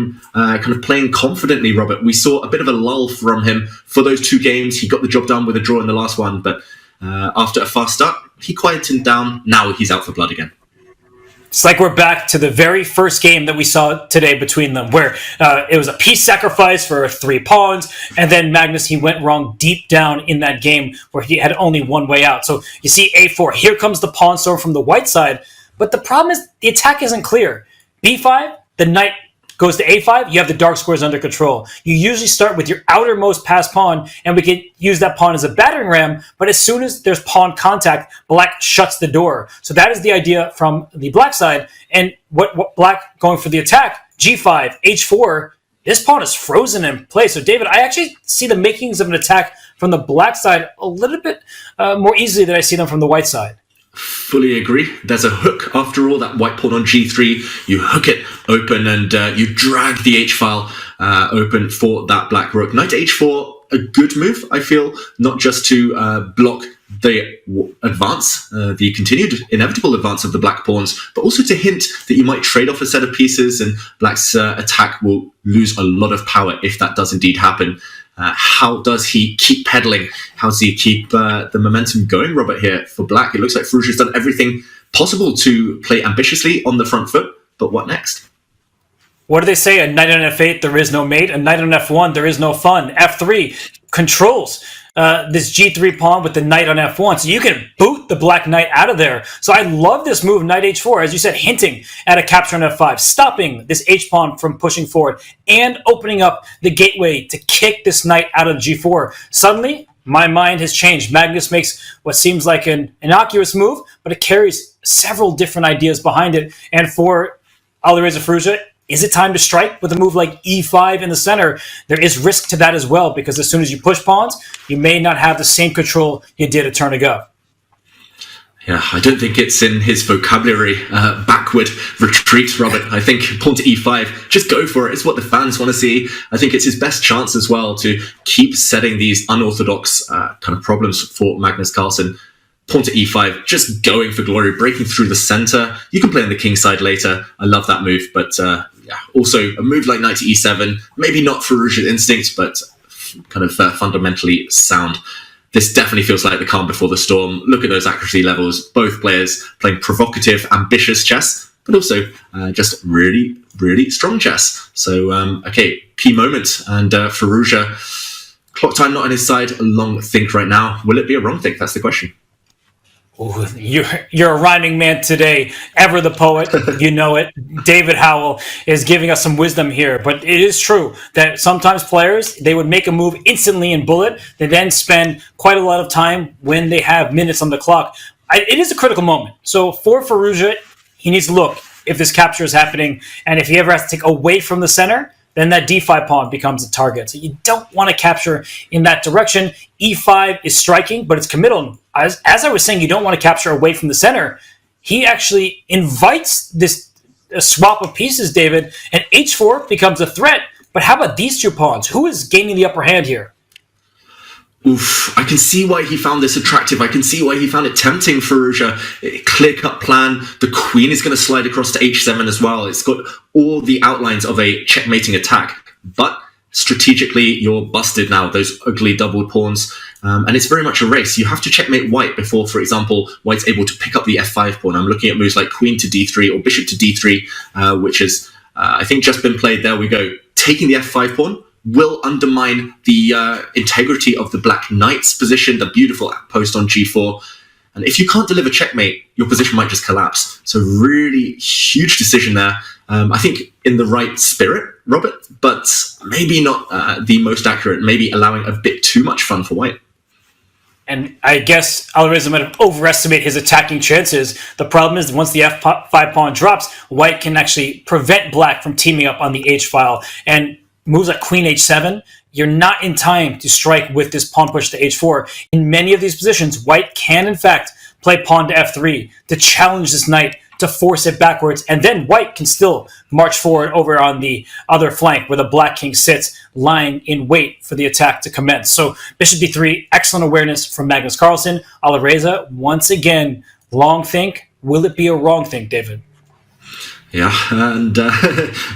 him kind of playing confidently, Robert. We saw a bit of a lull from him for those 2 games. He got the job done with a draw in the last one, but after a fast start, he quieted down. Now he's out for blood again. It's like we're back to the very first game that we saw today between them, where it was a peace sacrifice for 3 pawns, and then Magnus, he went wrong deep down in that game where he had only one way out. So you see a4, here comes the pawn storm from the white side, but the problem is the attack isn't clear. b5, the knight goes to a5, you have the dark squares under control. You usually start with your outermost passed pawn, and we can use that pawn as a battering ram, but as soon as there's pawn contact, black shuts the door. So that is the idea from the black side, and what black going for the attack, g5, h4, this pawn is frozen in place. So David, I actually see the makings of an attack from the black side a little bit more easily than I see them from the white side. Fully agree. There's a hook after all, that white pawn on g3. You hook it open and you drag the h-file open for that black rook. Knight to h4, a good move, I feel, not just to block the advance, the continued inevitable advance of the black pawns, but also to hint that you might trade off a set of pieces and black's attack will lose a lot of power if that does indeed happen. How does he keep pedaling? How does he keep the momentum going, Robert, here for black? It looks like Firouzja's done everything possible to play ambitiously on the front foot, but what next? What do they say? A knight on f8, there is no mate. A knight on f1, there is no fun. f3 controls this g3 pawn with the knight on f1. So you can boot the black knight out of there. So I love this move, knight h4, as you said, hinting at a capture on f5, stopping this h-pawn from pushing forward, and opening up the gateway to kick this knight out of g4. Suddenly, my mind has changed. Magnus makes what seems like an innocuous move, but it carries several different ideas behind it. And for Alireza Firouzja, is it time to strike with a move like e5 in the center? There is risk to that as well, because as soon as you push pawns, you may not have the same control you did a turn ago. Yeah, I don't think it's in his vocabulary, backward retreat, Robert. I think pawn to e5, just go for it. It's what the fans want to see. I think it's his best chance as well to keep setting these unorthodox kind of problems for Magnus Carlsen. Pawn to e5, just going for glory, breaking through the center. You can play on the king side later. I love that move, but also a move like knight to e7, maybe not Firouzja's instinct, but kind of fundamentally sound. This definitely feels like the calm before the storm. Look at those accuracy levels. Both players playing provocative, ambitious chess, but also just really, really strong chess. So, okay, key moment. And Firouzja, clock time not on his side. A long think right now. Will it be a wrong think? That's the question. Ooh, you're a rhyming man today. Ever the poet, you know it. David Howell is giving us some wisdom here. But it is true that sometimes players, they would make a move instantly in bullet. They then spend quite a lot of time when they have minutes on the clock. It is a critical moment. So for Firouzja, he needs to look if this capture is happening. And if he ever has to take away from the center, then that d5 pawn becomes a target. So you don't want to capture in that direction. e5 is striking, but it's committal. As I was saying, you don't want to capture away from the center. He actually invites this swap of pieces, David, and h4 becomes a threat. But how about these 2 pawns? Who is gaining the upper hand here? Oof, I can see why he found this attractive. I can see why he found it tempting, Firouzja. Clear-cut plan. The queen is going to slide across to h7 as well. It's got all the outlines of a checkmating attack. But strategically, you're busted now, those ugly doubled pawns. And it's very much a race. You have to checkmate white before, for example, white's able to pick up the f5 pawn. I'm looking at moves like queen to d3 or bishop to d3, which has, I think, just been played. There we go. Taking the f5 pawn will undermine the integrity of the black knight's position, the beautiful post on g4. And if you can't deliver checkmate, your position might just collapse. So really huge decision there. I think in the right spirit, Robert, but maybe not the most accurate, maybe allowing a bit too much fun for white. And I guess Alireza might have overestimated his attacking chances. The problem is once the f5 pawn drops, white can actually prevent black from teaming up on the h-file. And moves like queen h7, you're not in time to strike with this pawn push to h4. In many of these positions, white can, in fact, play pawn to f3 to challenge this knight, to force it backwards, and then white can still march forward over on the other flank where the black king sits, lying in wait for the attack to commence. So bishop d3, excellent awareness from Magnus Carlsen. Alireza, once again, long think. Will it be a wrong think, David? Yeah, and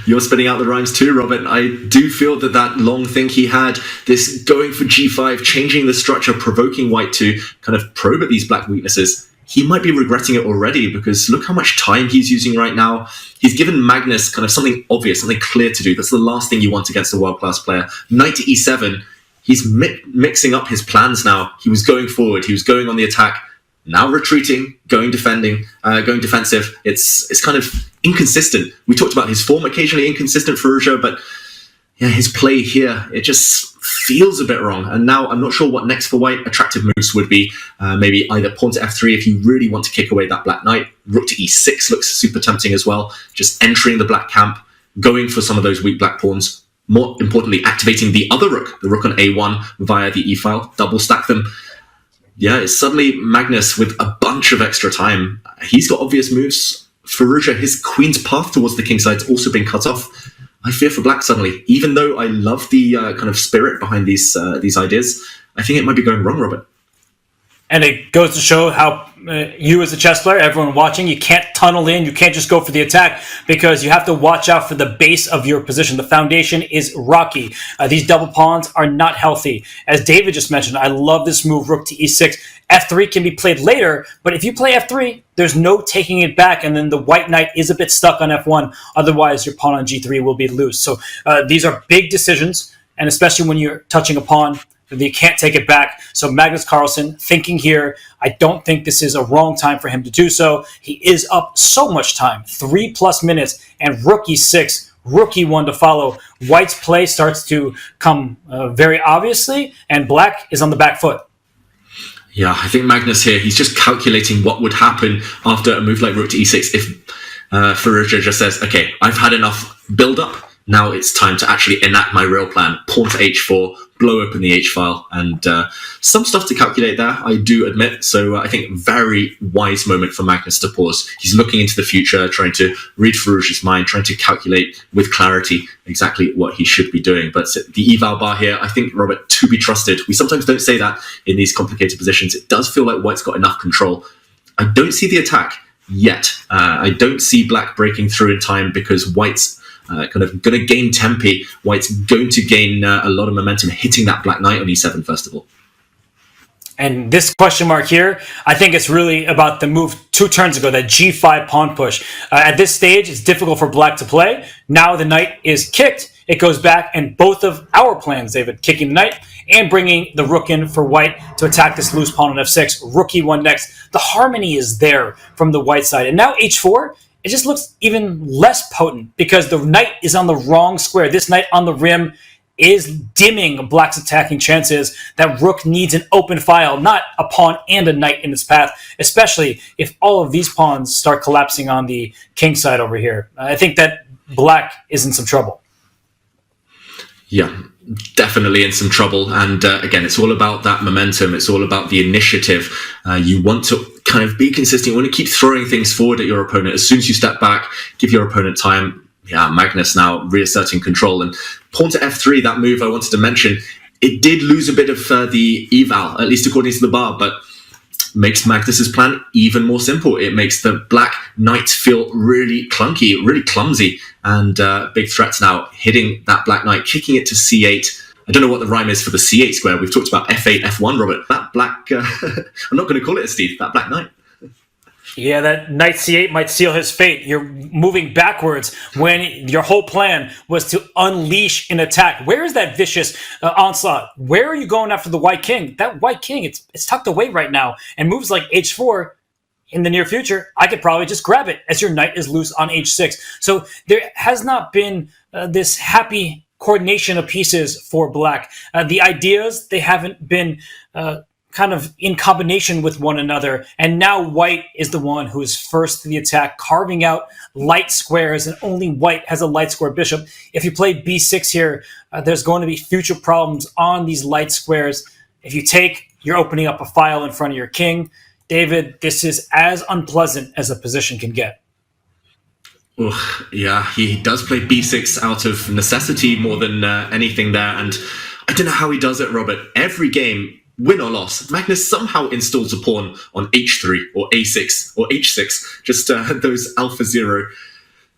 you're spinning out the rhymes too, Robert. I do feel that long think he had, this going for g5, changing the structure, provoking white to kind of probe at these black weaknesses, he might be regretting it already, because look how much time he's using right now. He's given Magnus kind of something obvious, something clear to do. That's the last thing you want against a world-class player. Knight to e7, he's mixing up his plans now. He was going forward, he was going on the attack, now retreating, going defensive. It's kind of inconsistent. We talked about his form occasionally inconsistent for Ruja, but yeah, his play here, it just feels a bit wrong. And now I'm not sure what next for white. Attractive moves would be maybe either pawn to f3 if you really want to kick away that black knight. Rook to e6 looks super tempting as well. Just entering the black camp, going for some of those weak black pawns. More importantly, activating the other rook, the rook on a1 via the e-file, double stack them. Yeah, it's suddenly Magnus with a bunch of extra time. He's got obvious moves. Firouzja, his queen's path towards the king side's also been cut off. I fear for black suddenly. Even though I love the kind of spirit behind these ideas, I think it might be going wrong, Robert. And it goes to show how you as a chess player, everyone watching, you can't tunnel in, you can't just go for the attack, because you have to watch out for the base of your position. The foundation is rocky. These double pawns are not healthy. As David just mentioned, I love this move, rook to e6. f3 can be played later, but if you play f3, there's no taking it back, and then the white knight is a bit stuck on f1. Otherwise, your pawn on g3 will be loose. So these are big decisions, and especially when you're touching a pawn, you can't take it back. So Magnus Carlsen thinking here, I don't think this is a wrong time for him to do so. He is up so much time, 3+ minutes, and rook e6, rook e1 to follow. White's play starts to come very obviously, and black is on the back foot. Yeah, I think Magnus here, he's just calculating what would happen after a move like rook to e6 if Firouzja just says, okay, I've had enough build-up, now it's time to actually enact my real plan. Pawn to h4, blow open the h-file, and some stuff to calculate there, I do admit. So I think very wise moment for Magnus to pause. He's looking into the future, trying to read Firouzja's mind, trying to calculate with clarity exactly what he should be doing. But the eval bar here, I think, Robert, to be trusted. We sometimes don't say that in these complicated positions. It does feel like white's got enough control. I don't see the attack yet. I don't see black breaking through in time, because white's kind of going to gain tempi. White's going to gain a lot of momentum, hitting that black knight on e7 first of all. And this question mark here, I think it's really about the move 2 turns ago, that g5 pawn push. At this stage, it's difficult for black to play. Now the knight is kicked. It goes back, and both of our plans, David, kicking the knight and bringing the rook in for white to attack this loose pawn on f6, rook e1 next. The harmony is there from the white side. And now h4, it just looks even less potent, because the knight is on the wrong square. This knight on the rim is dimming black's attacking chances. That rook needs an open file, not a pawn and a knight in its path, especially if all of these pawns start collapsing on the king side over here. I think that black is in some trouble. Yeah, definitely in some trouble. And again, it's all about that momentum. It's all about the initiative. You want to kind of be consistent. You want to keep throwing things forward at your opponent. As soon as you step back, give your opponent time. Yeah, Magnus now reasserting control. And pawn to f3, that move I wanted to mention, it did lose a bit of the eval, at least according to the bar, but makes Magnus's plan even more simple. It makes the black knight feel really clunky, really clumsy, and big threats now, hitting that black knight, kicking it to c8. I don't know what the rhyme is for the c8 square. We've talked about f8, f1, Robert. That black, I'm not going to call it a Steve, that black knight. Yeah, that knight c8 might seal his fate. You're moving backwards when your whole plan was to unleash an attack. Where is that vicious onslaught? Where are you going after the white king? That white king, it's tucked away right now. And moves like h4 in the near future, I could probably just grab it as your knight is loose on h6. So there has not been this happy coordination of pieces for black. The ideas, they haven't been kind of in combination with one another. And now white is the one who is first to the attack, carving out light squares, and only white has a light square bishop. If you play b6 here, there's going to be future problems on these light squares. If you take, you're opening up a file in front of your king. David, this is as unpleasant as a position can get. Ugh, yeah, he does play b6 out of necessity more than anything there. And I don't know how he does it, Robert. Every game, win or loss, Magnus somehow installs a pawn on h3 or a6 or h6, just those alpha zero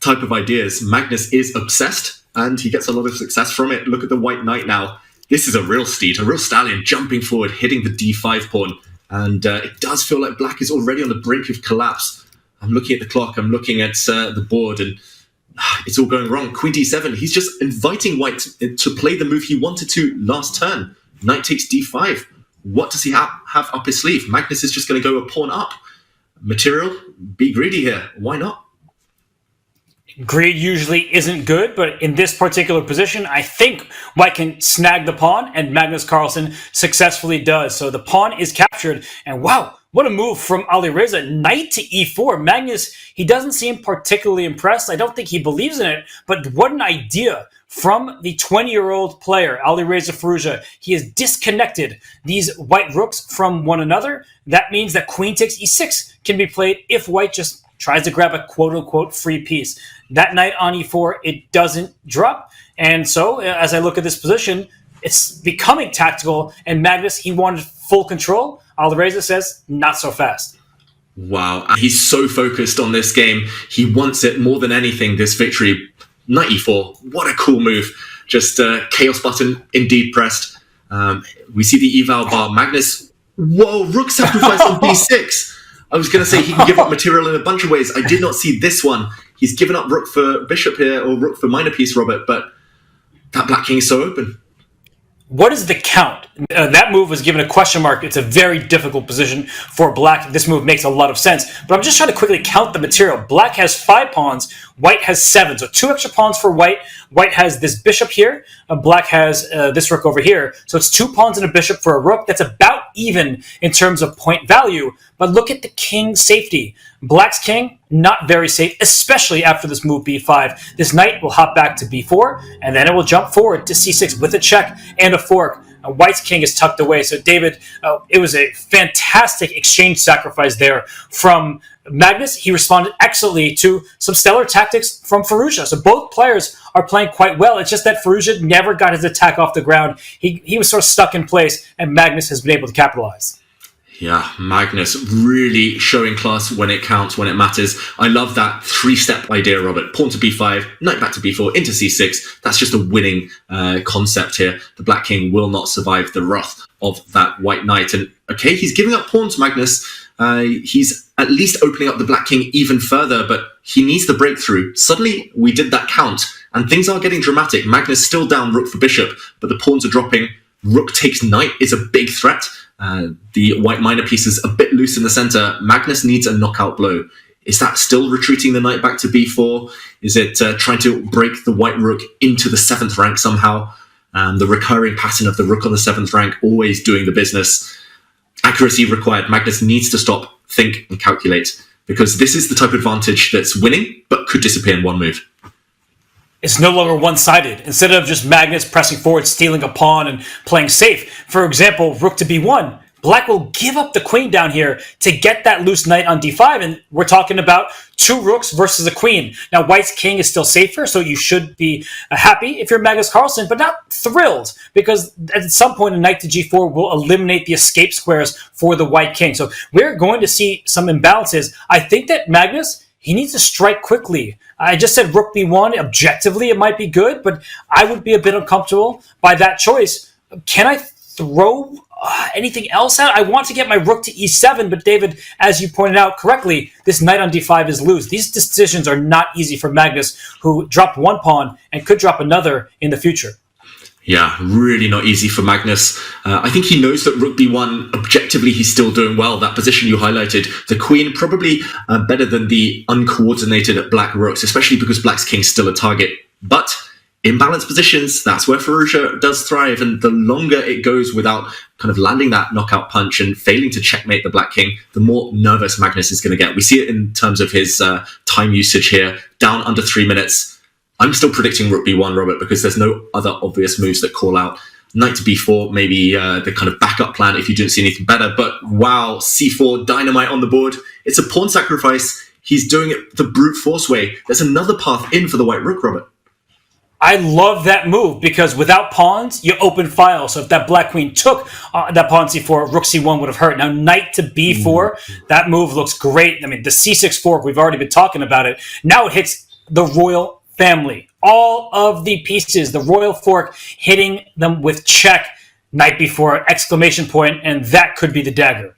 type of ideas, Magnus is obsessed, and he gets a lot of success from it. Look at the white knight now. This is a real steed, a real stallion, jumping forward, hitting the d5 pawn. And it does feel like black is already on the brink of collapse. I'm looking at the clock, I'm looking at the board, and it's all going wrong. Queen d7, he's just inviting white to play the move he wanted to last turn. Knight takes d5. What does he have up his sleeve? Magnus is just going to go a pawn up. Material, be greedy here. Why not? Greed usually isn't good, but in this particular position, I think white can snag the pawn, and Magnus Carlsen successfully does. So the pawn is captured, and wow, what a move from Alireza. Knight to e4. Magnus, he doesn't seem particularly impressed. I don't think he believes in it, but what an idea from the 20-year-old player, Alireza Firouzja. He has disconnected these white rooks from one another. That means that queen takes e6 can be played if white just tries to grab a quote-unquote free piece. That knight on e4, it doesn't drop. And so, as I look at this position, it's becoming tactical, and Magnus, he wanted full control. Alireza says, not so fast. Wow, he's so focused on this game. He wants it more than anything, this victory. Knight e4, what a cool move. Just chaos button indeed pressed. We see the eval bar. Magnus, whoa, rook sacrifice on b6. I was going to say he can give up material in a bunch of ways. I did not see this one. He's given up rook for bishop here, or rook for minor piece, Robert, but that black king is so open. What is the count? That move was given a question mark. It's a very difficult position for black. This move makes a lot of sense, but I'm just trying to quickly count the material. Black has 5 pawns, white has 7, so 2 extra pawns for white. White has this bishop here, black has this rook over here, so it's 2 pawns and a bishop for a rook. That's about even in terms of point value, but look at the king safety. Black's king, not very safe, especially after this move b5. This knight will hop back to b4, and then it will jump forward to c6 with a check and a fork. White's king is tucked away. So, David, it was a fantastic exchange sacrifice there from Magnus. He responded excellently to some stellar tactics from Firouzja. So both players are playing quite well. It's just that Firouzja never got his attack off the ground. He was sort of stuck in place, and Magnus has been able to capitalize. Yeah, Magnus really showing class when it counts, when it matters. I love that 3-step idea, Robert. Pawn to b5, knight back to b4, into c6. That's just a winning concept here. The black king will not survive the wrath of that white knight. And okay, he's giving up pawns, Magnus. He's at least opening up the black king even further, but he needs the breakthrough. Suddenly, we did that count, and things are getting dramatic. Magnus still down rook for bishop, but the pawns are dropping. Rook takes knight is a big threat. The white minor piece is a bit loose in the center. Magnus needs a knockout blow. Is that still retreating the knight back to b4? Is it trying to break the white rook into the 7th rank somehow? The recurring pattern of the rook on the 7th rank, always doing the business. Accuracy required. Magnus needs to stop, think, and calculate, because this is the type of advantage that's winning, but could disappear in one move. It's no longer one-sided. Instead of just Magnus pressing forward, stealing a pawn, and playing safe, for example, rook to b1, black will give up the queen down here to get that loose knight on d5, and we're talking about 2 rooks versus a queen. Now, white's king is still safer, so you should be happy if you're Magnus Carlsen, but not thrilled, because at some point a knight to g4 will eliminate the escape squares for the white king. So we're going to see some imbalances. I think that Magnus, he needs to strike quickly. I just said rook b1. Objectively, it might be good, but I would be a bit uncomfortable by that choice. Can I throw anything else out? I want to get my rook to e7, but David, as you pointed out correctly, this knight on d5 is loose. These decisions are not easy for Magnus, who dropped 1 pawn and could drop another in the future. Yeah, really not easy for Magnus. I think he knows that rook b1, objectively, he's still doing well. That position you highlighted, the queen probably better than the uncoordinated black rooks, especially because black's king's still a target. But in balanced positions, that's where Firouzja does thrive. And the longer it goes without kind of landing that knockout punch and failing to checkmate the black king, the more nervous Magnus is going to get. We see it in terms of his time usage here, down under 3 minutes. I'm still predicting rook b1, Robert, because there's no other obvious moves that call out. Knight to b4, maybe the kind of backup plan if you didn't see anything better. But wow, c4, dynamite on the board. It's a pawn sacrifice. He's doing it the brute force way. There's another path in for the white rook, Robert. I love that move because without pawns, you open file. So if that black queen took that pawn c4, rook c1 would have hurt. Now knight to b4, that move looks great. I mean, the c6 fork, we've already been talking about it. Now it hits the royal family. All of the pieces, the royal fork hitting them with check, knight before exclamation point, and that could be the dagger.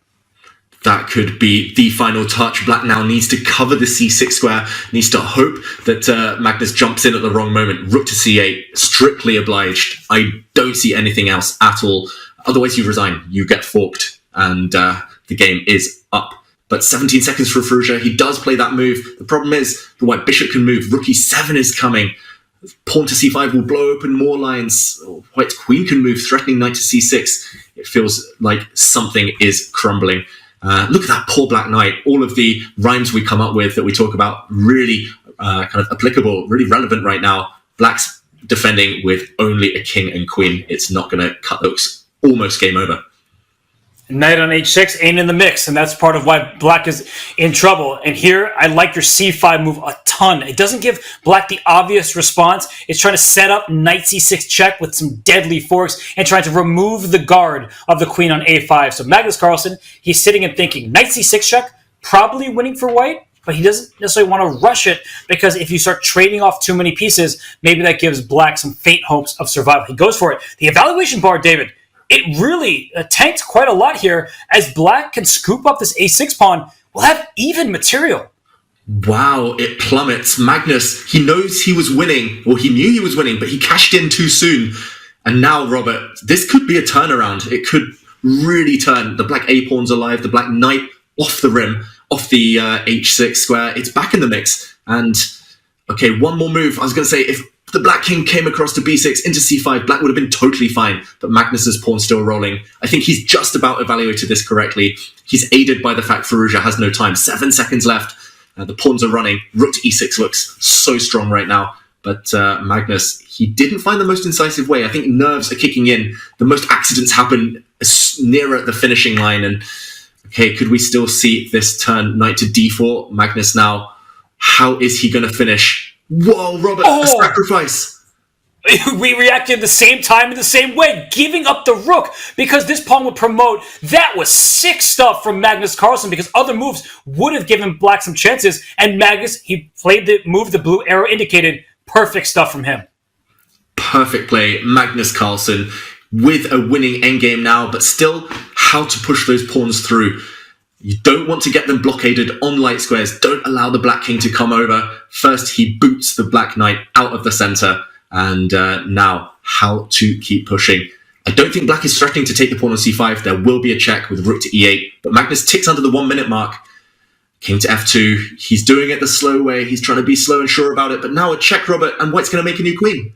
That could be the final touch. Black now needs to cover the c6 square, needs to hope that Magnus jumps in at the wrong moment. Rook to c8, strictly obliged. I don't see anything else at all. Otherwise you resign, you get forked, and the game is up. But 17 seconds for Firouzja. He does play that move. The problem is the white bishop can move. Rook e7 is coming. Pawn to c5 will blow open more lines. White's queen can move, threatening knight to c6. It feels like something is crumbling. Look at that poor black knight. All of the rhymes we come up with that we talk about really kind of applicable, really relevant right now. Black's defending with only a king and queen. It's not going to cut those. Almost game over. Knight on h6 ain't in the mix, and that's part of why black is in trouble. And here, I like your c5 move a ton. It doesn't give black the obvious response. It's trying to set up knight c6 check with some deadly forks and trying to remove the guard of the queen on a5. So Magnus Carlsen, he's sitting and thinking, knight c6 check, probably winning for white, but he doesn't necessarily want to rush it, because if you start trading off too many pieces, maybe that gives black some faint hopes of survival. He goes for it. The evaluation bar, David, it really tanked quite a lot here, as black can scoop up this a6 pawn. We'll have even material. Wow, it plummets. Magnus, he knows he was winning, or he knew he was winning, but he cashed in too soon. And now, Robert, this could be a turnaround. It could really turn. The black a-pawn's alive, the black knight off the rim, off the h6 square. It's back in the mix. And, okay, one more move. I was going to say, if the black king came across to b6 into c5, black would have been totally fine, but Magnus's pawn's still rolling. I think he's just about evaluated this correctly. He's aided by the fact Firouzja has no time. 7 seconds left. The pawns are running. Rook to e6 looks so strong right now. But Magnus, he didn't find the most incisive way. I think nerves are kicking in. The most accidents happen nearer the finishing line. And, okay, could we still see this turn knight to d4? Magnus now, how is he going to finish? Whoa, Robert, a sacrifice. We reacted the same time in the same way, giving up the rook, because this pawn would promote. That was sick stuff from Magnus Carlsen, because other moves would have given black some chances, and Magnus, he played the move the blue arrow indicated. Perfect stuff from him. Perfect play. Magnus Carlsen with a winning endgame now, but still how to push those pawns through. You don't want to get them blockaded on light squares. Don't allow the black king to come over. First, he boots the black knight out of the center. And now, how to keep pushing. I don't think black is threatening to take the pawn on c5. There will be a check with rook to e8. But Magnus ticks under the 1 minute mark. King to f2. He's doing it the slow way. He's trying to be slow and sure about it. But now a check, Robert, and white's going to make a new queen.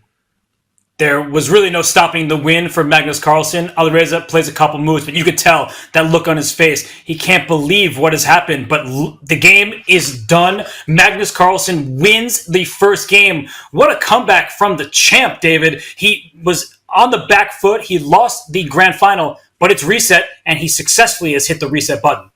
There was really no stopping the win for Magnus Carlsen. Alireza plays a couple moves, but you could tell that look on his face. He can't believe what has happened, but the game is done. Magnus Carlsen wins the first game. What a comeback from the champ, David. He was on the back foot. He lost the grand final, but it's reset, and he successfully has hit the reset button.